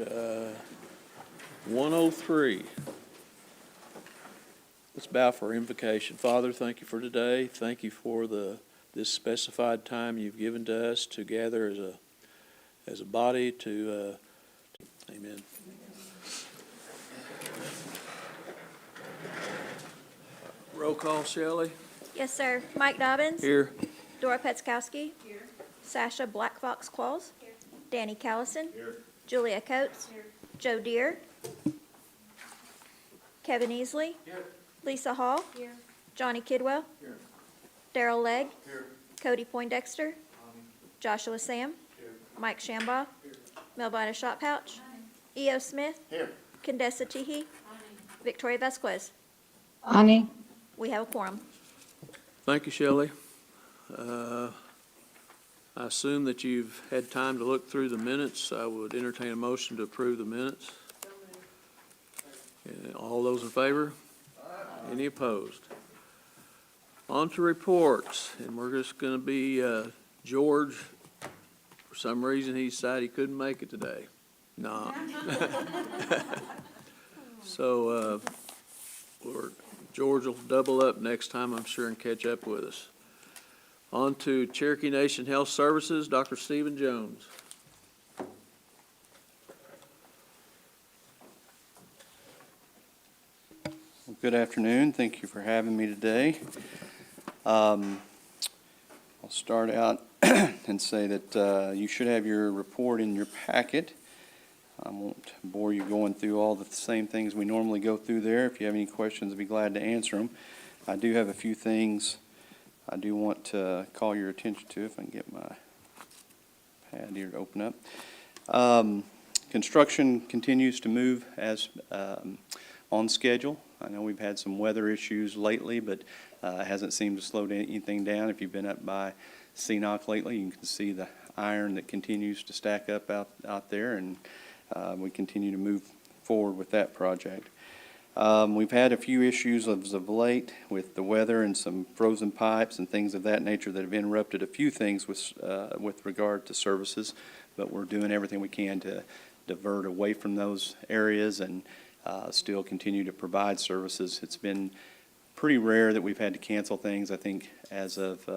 103. Let's bow for invocation. Father, thank you for today. Thank you for this specified time you've given to us to gather as a body to amen. Roll call, Shelley. Yes, sir. Mike Dobbins. Here. Dora Petzkowski. Here. Sasha Black Fox Qualls. Here. Danny Callison. Here. Julia Coates. Here. Joe Deere. Kevin Easley. Here. Lisa Hall. Here. Johnny Kidwell. Here. Daryl Legg. Here. Cody Poindexter. Joshua Sam. Here. Mike Shambaugh. Here. Melvina Shotpouch. E.O. Smith. Here. Condessa Teehee. Victoria Vasquez. Ani. We have a quorum. Thank you, Shelley. I assume that you've had time to look through the minutes. I would entertain a motion to approve the minutes. All those in favor? Aye. Any opposed? On to reports, and we're just going to be George. For some reason, he decided he couldn't make it today. Nah. So George will double up next time, I'm sure, and catch up with us. On to Cherokee Nation Health Services, Dr. Stephen Jones. Well, good afternoon. Thank you for having me today. I'll start out and say that you should have your report in your packet. I won't bore you going through all the same things we normally go through there. If you have any questions, I'd be glad to answer them. I do have a few things I do want to call your attention to, if I can get my pad here to open up. Construction continues to move as on schedule. I know we've had some weather issues lately, but it hasn't seemed to slow anything down. If you've been up by CNOC lately, you can see the iron that continues to stack up out there, and we continue to move forward with that project. We've had a few issues as of late with the weather and some frozen pipes and things of that nature that have interrupted a few things with regard to services, but we're doing everything we can to divert away from those areas and still continue to provide services. It's been pretty rare that we've had to cancel things. I think as of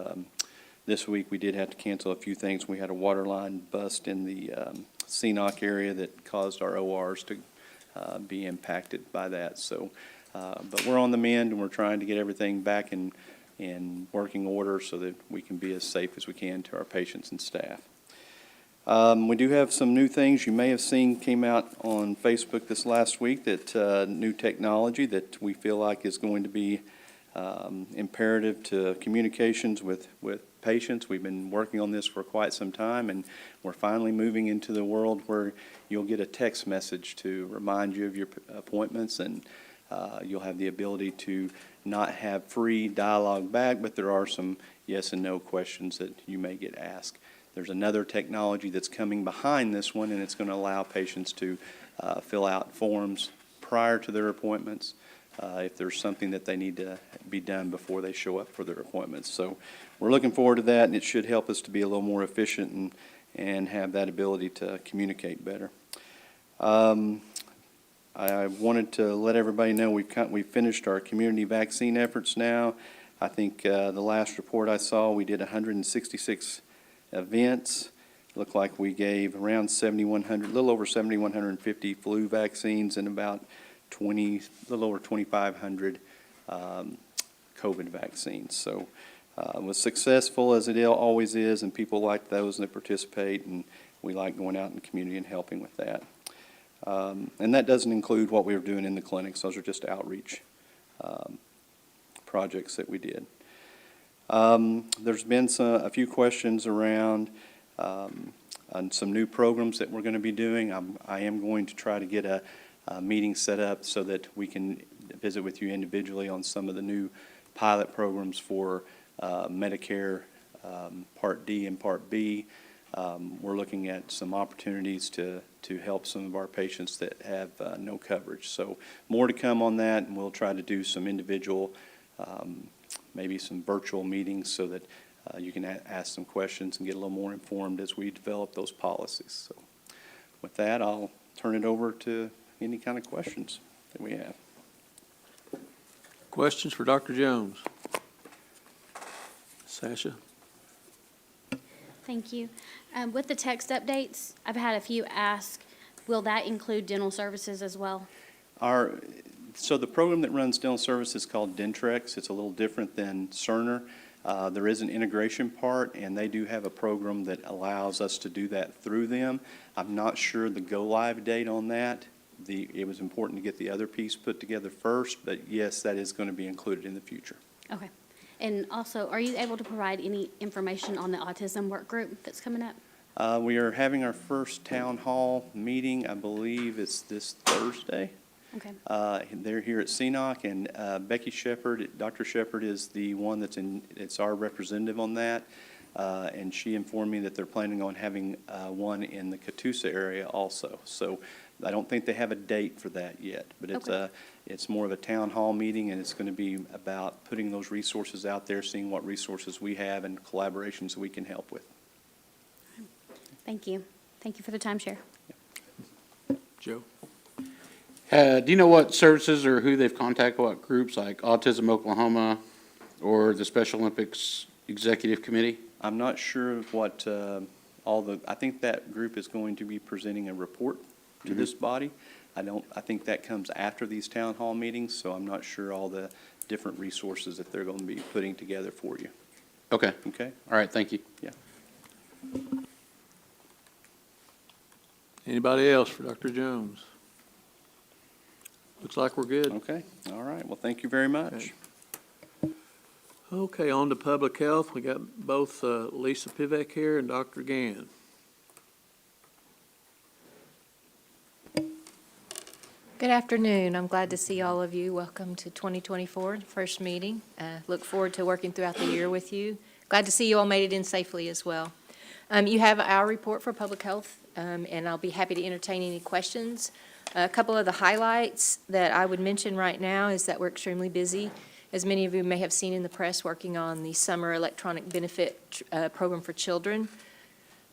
this week we did have to cancel a few things. We had a water line bust in the CNOC area that caused our ORs to be impacted by that. So, but we're on the mend, and we're trying to get everything back in working order so that we can be as safe as we can to our patients and staff. We do have some new things you may have seen came out on Facebook this last week, that new technology that we feel like is going to be imperative to communications with patients. We've been working on this for quite some time, and we're finally moving into the world where you'll get a text message to remind you of your appointments, and you'll have the ability to not have free dialogue back, but there are some yes and no questions that you may get asked. There's another technology that's coming behind this one, and it's going to allow patients to fill out forms prior to their appointments if there's something that they need to be done before they show up for their appointments. So we're looking forward to that, and it should help us to be a little more efficient and have that ability to communicate better. I wanted to let everybody know we've finished our community vaccine efforts now. I think the last report I saw, we did 166 events. Looked like we gave around 7,100, a little over 7,150 flu vaccines and about a little over 2,500 COVID vaccines. So it was successful, as it always is, and people like those that participate, and we like going out in the community and helping with that. And that doesn't include what we were doing in the clinics. Those are just outreach projects that we did. There's been a few questions around on some new programs that we're going to be doing. I am going to try to get a meeting set up so that we can visit with you individually on some of the new pilot programs for Medicare Part D and Part B. We're looking at some opportunities to help some of our patients that have no coverage. So more to come on that, and we'll try to do some individual, maybe some virtual meetings so that you can ask some questions and get a little more informed as we develop those policies. So with that, I'll turn it over to any kind of questions that we have. Questions for Dr. Jones? Sasha? Thank you. With the text updates, I've had a few ask, will that include dental services as well? So the program that runs dental service is called Dentrex. It's a little different than Cerner. There is an integration part, and they do have a program that allows us to do that through them. I'm not sure the go-live date on that. It was important to get the other piece put together first, but yes, that is going to be included in the future. Okay. And also, are you able to provide any information on the autism work group that's coming up? We are having our first town hall meeting, I believe it's this Thursday. Okay. They're here at CNOC, and Becky Shepard, Dr. Shepard is the one it's our representative on that. And she informed me that they're planning on having one in the Catoosa area also. So I don't think they have a date for that yet, but it's more of a town hall meeting, and it's going to be about putting those resources out there, seeing what resources we have and collaborations we can help with. Thank you. Thank you for the time share. Joe? Do you know what services or who they've contacted, what groups, like Autism Oklahoma or the Special Olympics Executive Committee? I'm not sure what I think that group is going to be presenting a report to this body. I think that comes after these town hall meetings, so I'm not sure all the different resources that they're going to be putting together for you. Okay, Okay? all right, thank you. Yeah. Anybody else for Dr. Jones? Looks like we're good. Okay, all right. Well, thank you very much. Okay, on to public health. We got both Lisa Pivek here and Dr. Gann. Good afternoon. I'm glad to see all of you. Welcome to 2024, first meeting. Look forward to working throughout the year with you. Glad to see you all made it in safely as well. You have our report for public health, and I'll be happy to entertain any questions. A couple of the highlights that I would mention right now is that we're extremely busy. As many of you may have seen in the press, working on the summer electronic benefit program for children.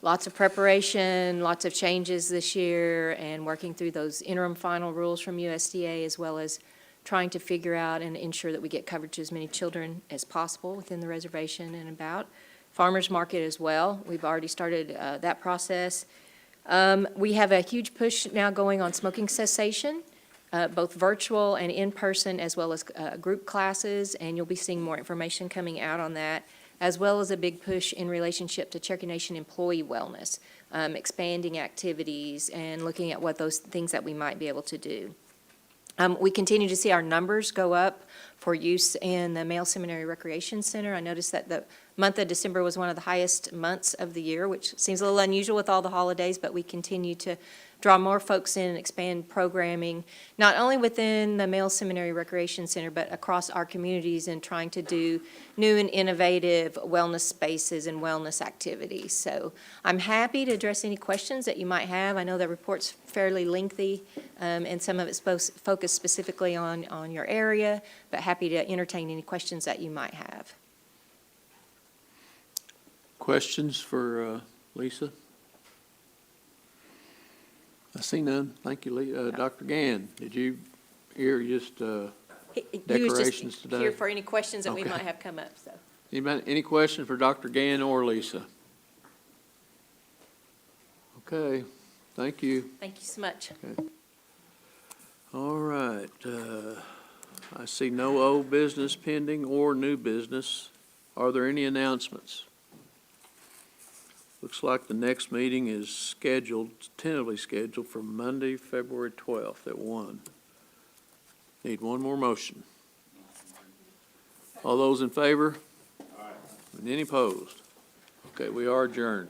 Lots of preparation, lots of changes this year, and working through those interim final rules from USDA, as well as trying to figure out and ensure that we get coverage to as many children as possible within the reservation and about. Farmers market as well. We've already started that process. We have a huge push now going on smoking cessation, both virtual and in person, as well as group classes, and you'll be seeing more information coming out on that, as well as a big push in relationship to Cherokee Nation employee wellness, expanding activities and looking at what those things that we might be able to do. We continue to see our numbers go up for use in the Male Seminary Recreation Center. I noticed that the month of December was one of the highest months of the year, which seems a little unusual with all the holidays, but we continue to draw more folks in and expand programming, not only within the Male Seminary Recreation Center, but across our communities, and trying to do new and innovative wellness spaces and wellness activities. So I'm happy to address any questions that you might have. I know the report's fairly lengthy, and some of it's focused specifically on your area, but happy to entertain any questions that you might have. Questions for Lisa? I see none. Thank you, Dr. Gann. Did you hear just He was decorations just today? here for any questions that we Okay. might have come up, so. Any questions for Dr. Gann or Lisa? Okay, thank you. Thank you so much. All right, I see no old business pending or new business. Are there any announcements? Looks like the next meeting is tentatively scheduled for Monday, February 12th at 1. Need one more motion. All those in favor? And any opposed? Okay, we are adjourned.